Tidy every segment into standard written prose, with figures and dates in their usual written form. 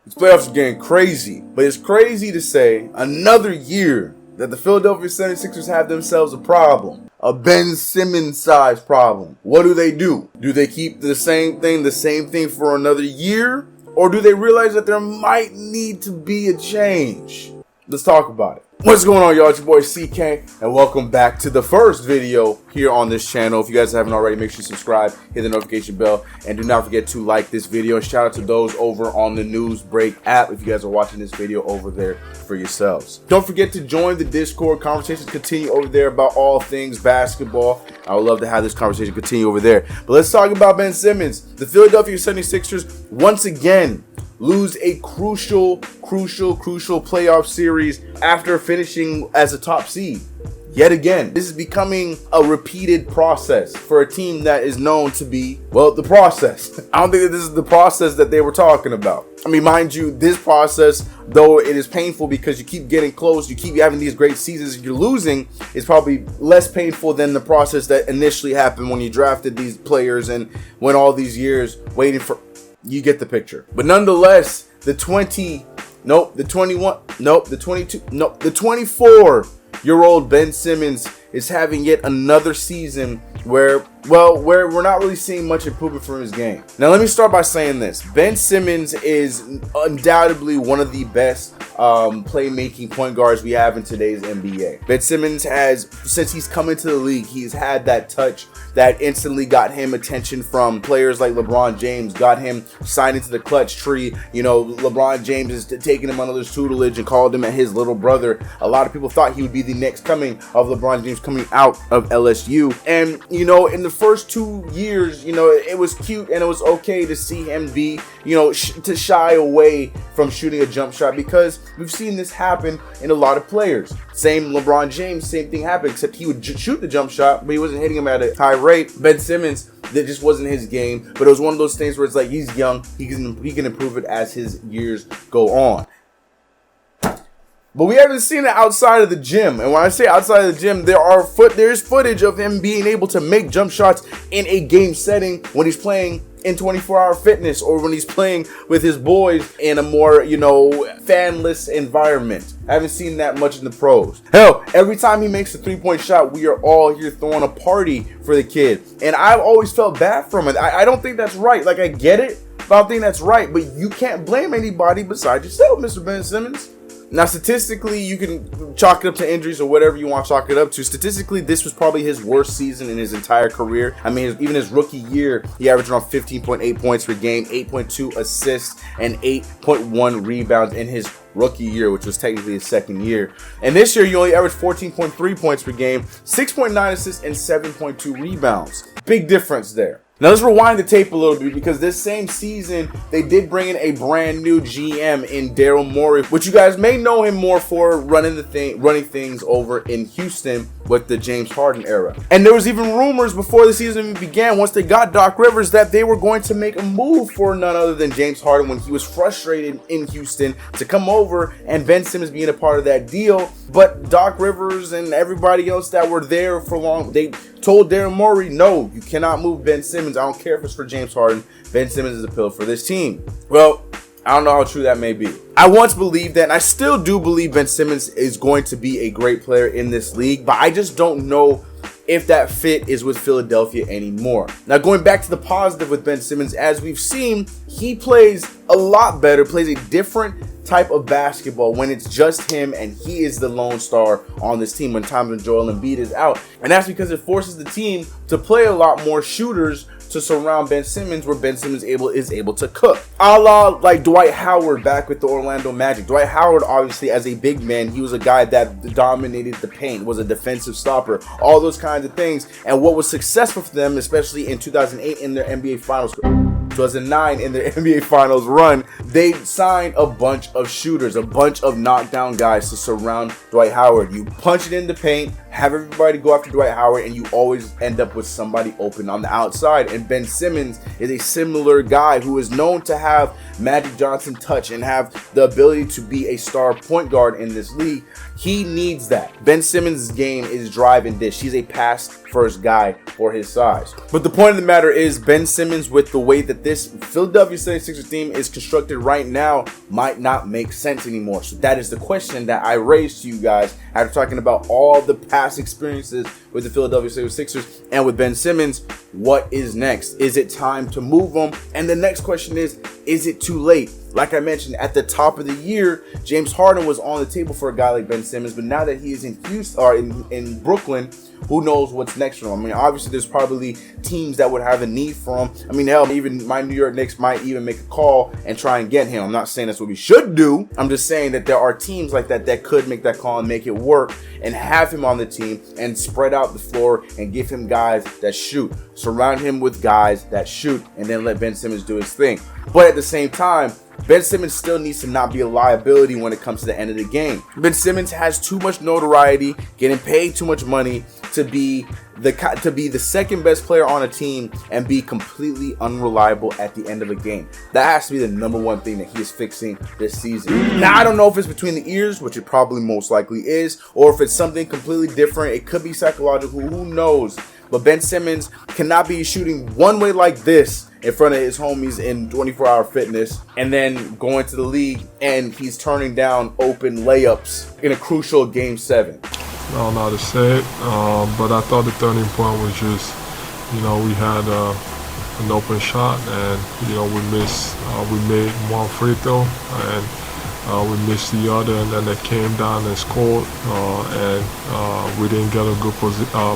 These playoffs are getting crazy, but it's crazy to say another year that the Philadelphia 76ers have themselves a problem. A Ben Simmons size problem. What do? Do they keep the same thing for another year? Or do they realize that there might need to be a change? Let's talk about it. What's going on, y'all? It's your boy CK, and welcome back to the first video here on this channel. If you guys haven't already, make sure you subscribe, hit the notification bell, and do not forget to like this video. Shout out to those over on the News Break app if you guys are watching this video over there for yourselves. Don't forget to join the Discord. Conversations continue over there about all things basketball. I would love to have this conversation continue over there. But let's talk about Ben Simmons. The Philadelphia 76ers once again lose a crucial playoff series after finishing as a top seed. Yet again, this is becoming a repeated process for a team that is known to be, well, the process. I don't think that this is the process that they were talking about. I mean, mind you, this process, though it is painful because you keep getting close, you keep having these great seasons, and you're losing, is probably less painful than the process that initially happened when you drafted these players and went all these years waiting for. You get the picture. But nonetheless, the 24-year-old Ben Simmons is having yet another season where we're not really seeing much improvement from his game. Now, let me start by saying this. Ben Simmons is undoubtedly one of the best playmaking point guards we have in today's NBA. Ben Simmons has, since he's come into the league, he's had that touch that instantly got him attention from players like LeBron James, got him signed into the clutch tree. You know, LeBron James is taking him under his tutelage and called him his little brother. A lot of people thought he would be the next coming of LeBron James coming out of LSU. And, you know, in the first 2 years, you know, it was cute and it was okay to see him be, you know, to shy away from shooting a jump shot, because we've seen this happen in a lot of players. Same LeBron James, same thing happened, except he would shoot the jump shot, but he wasn't hitting him at a high rate. Ben Simmons, that just wasn't his game, but it was one of those things where it's like he's young, he can improve it as his years go on. But we haven't seen it outside of the gym. And when I say outside of the gym, there's footage of him being able to make jump shots in a game setting when he's playing in 24-hour fitness, or when he's playing with his boys in a more, you know, fanless environment. I haven't seen that much in the pros. Hell, every time he makes a three-point shot, we are all here throwing a party for the kid. And I've always felt bad from it. I don't think that's right. Like, I get it, but I don't think that's right. But you can't blame anybody besides yourself, Mr. Ben Simmons. Now, statistically, you can chalk it up to injuries or whatever you want to chalk it up to. Statistically, this was probably his worst season in his entire career. I mean, even his rookie year, he averaged around 15.8 points per game, 8.2 assists, and 8.1 rebounds in his rookie year, which was technically his second year. And this year, you only averaged 14.3 points per game, 6.9 assists, and 7.2 rebounds. Big difference there. Now let's rewind the tape a little bit, because this same season they did bring in a brand new GM in Daryl Morey, which you guys may know him more for running things over in Houston with the James Harden era. And there was even rumors before the season began, once they got Doc Rivers, that they were going to make a move for none other than James Harden when he was frustrated in Houston to come over, and Ben Simmons being a part of that deal. But Doc Rivers and everybody else that were there for long, they told Daryl Morey, no, you cannot move Ben Simmons. I don't care if it's for James Harden. Ben Simmons is a pill for this team. Well, I don't know how true that may be. I once believed that, and I still do believe Ben Simmons is going to be a great player in this league, but I just don't know if that fit is with Philadelphia anymore. Now, going back to the positive with Ben Simmons, as we've seen, he plays a lot better, plays a different type of basketball when it's just him and he is the lone star on this team when times when Joel Embiid is out. And that's because it forces the team to play a lot more shooters to surround Ben Simmons, where Ben Simmons is able to cook. A la like Dwight Howard back with the Orlando Magic. Dwight Howard, obviously, as a big man, he was a guy that dominated the paint, was a defensive stopper, all those kinds of things. And what was successful for them, especially in 2008 in their NBA Finals, 2009 in their NBA Finals run, they signed a bunch of shooters, a bunch of knockdown guys to surround Dwight Howard. You punch it in the paint, have everybody go after Dwight Howard, and you always end up with somebody open on the outside. And Ben Simmons is a similar guy who is known to have Magic Johnson touch and have the ability to be a star point guard in this league. He needs that. Ben Simmons' game is drive and dish. He's a pass first guy for his size. But the point of the matter is, Ben Simmons, with the way that this Philadelphia 76ers team is constructed right now, might not make sense anymore. So that is the question that I raised to you guys after talking about all the past experiences with the Philadelphia 76ers and with Ben Simmons. What is next? Is it time to move him? And the next question is it too late? Like I mentioned, at the top of the year, James Harden was on the table for a guy like Ben Simmons, but now that he is in Houston or in Brooklyn, who knows what's next for him? I mean, obviously there's probably teams that would have a need for him. I mean, hell, even my New York Knicks might even make a call and try and get him. I'm not saying that's what we should do. I'm just saying that there are teams like that that could make that call and make it work and have him on the team and spread out the floor and give him guys that shoot. Surround him with guys that shoot and then let Ben Simmons do his thing. But at the same time, Ben Simmons still needs to not be a liability when it comes to the end of the game. Ben Simmons has too much notoriety, getting paid too much money to be the second best player on a team and be completely unreliable at the end of a game. That has to be the number one thing that he is fixing this season. Now, I don't know if it's between the ears, which it probably most likely is, or if it's something completely different. It could be psychological, who knows? But Ben Simmons cannot be shooting one way like this in front of his homies in 24-hour fitness and then going to the league and he's turning down open layups in a crucial Game 7. I don't know how to say it, but I thought the turning point was just, we had an open shot and, we made one free throw and we missed the other, and then they came down and scored, and we didn't get a good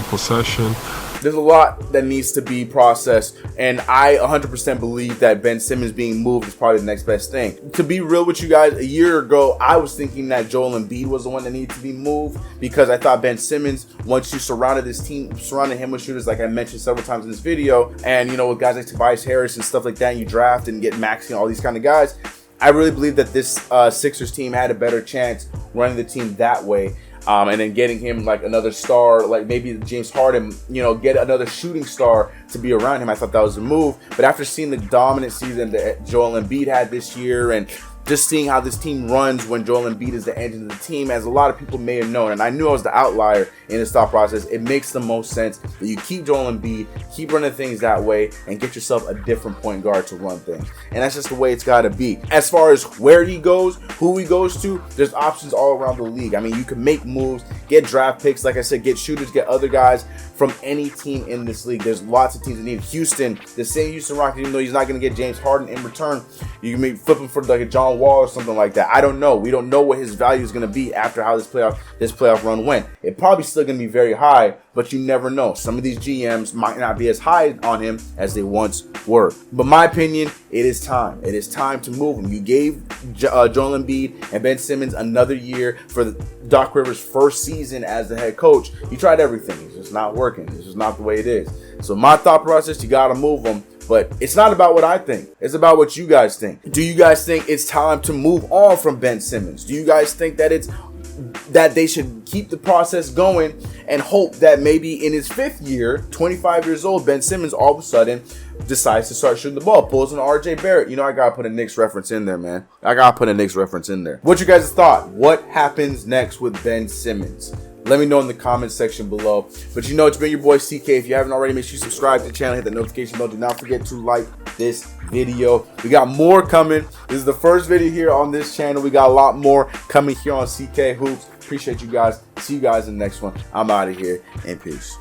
possession. There's a lot that needs to be processed, and I 100% believe that Ben Simmons being moved is probably the next best thing. To be real with you guys, a year ago, I was thinking that Joel Embiid was the one that needed to be moved because I thought Ben Simmons, once you surrounded him with shooters like I mentioned several times in this video, and with guys like Tobias Harris and stuff like that, and you draft and get Maxey and all these kind of guys, I really believe that this Sixers team had a better chance running the team that way. And then getting him like another star, like maybe James Harden, get another shooting star to be around him. I thought that was a move. But after seeing the dominant season that Joel Embiid had this year and just seeing how this team runs when Joel Embiid is the engine of the team, as a lot of people may have known, and I knew I was the outlier in this thought process, it makes the most sense that you keep Joel Embiid, keep running things that way, and get yourself a different point guard to run things. And that's just the way it's got to be. As far as where he goes, who he goes to, there's options all around the league. I mean, you can make moves, get draft picks, like I said, get shooters, get other guys from any team in this league. There's lots of teams that need. Houston, the same Houston Rockets, even though he's not going to get James Harden in return, you can maybe flip him for like a John Wall or something like that. I don't know. We don't know what his value is going to be after how this playoff run went. It probably still going to be very high, but you never know. Some of these GMs might not be as high on him as they once were. But my opinion, it is time. It is time to move him. You gave Joel Embiid and Ben Simmons another year for Doc Rivers' first season as the head coach. You tried everything. It's just not working. It's just not the way it is. So my thought process, you got to move him. But it's not about what I think. It's about what you guys think. Do you guys think it's time to move on from Ben Simmons? Do you guys think that they should keep the process going and hope that maybe in his 5th year, 25 years old, Ben Simmons all of a sudden decides to start shooting the ball, pulls an RJ Barrett? I gotta put a Knicks reference in there, man. What you guys thought? What happens next with Ben Simmons? Let me know in the comments section below. But it's been your boy CK. If you haven't already, make sure you subscribe to the channel, hit the notification bell. Do not forget to like this video. We got more coming. This is the first video here on this channel. We got a lot more coming here on CK Hoops. Appreciate you guys. See you guys in the next one. I'm out of here, and peace.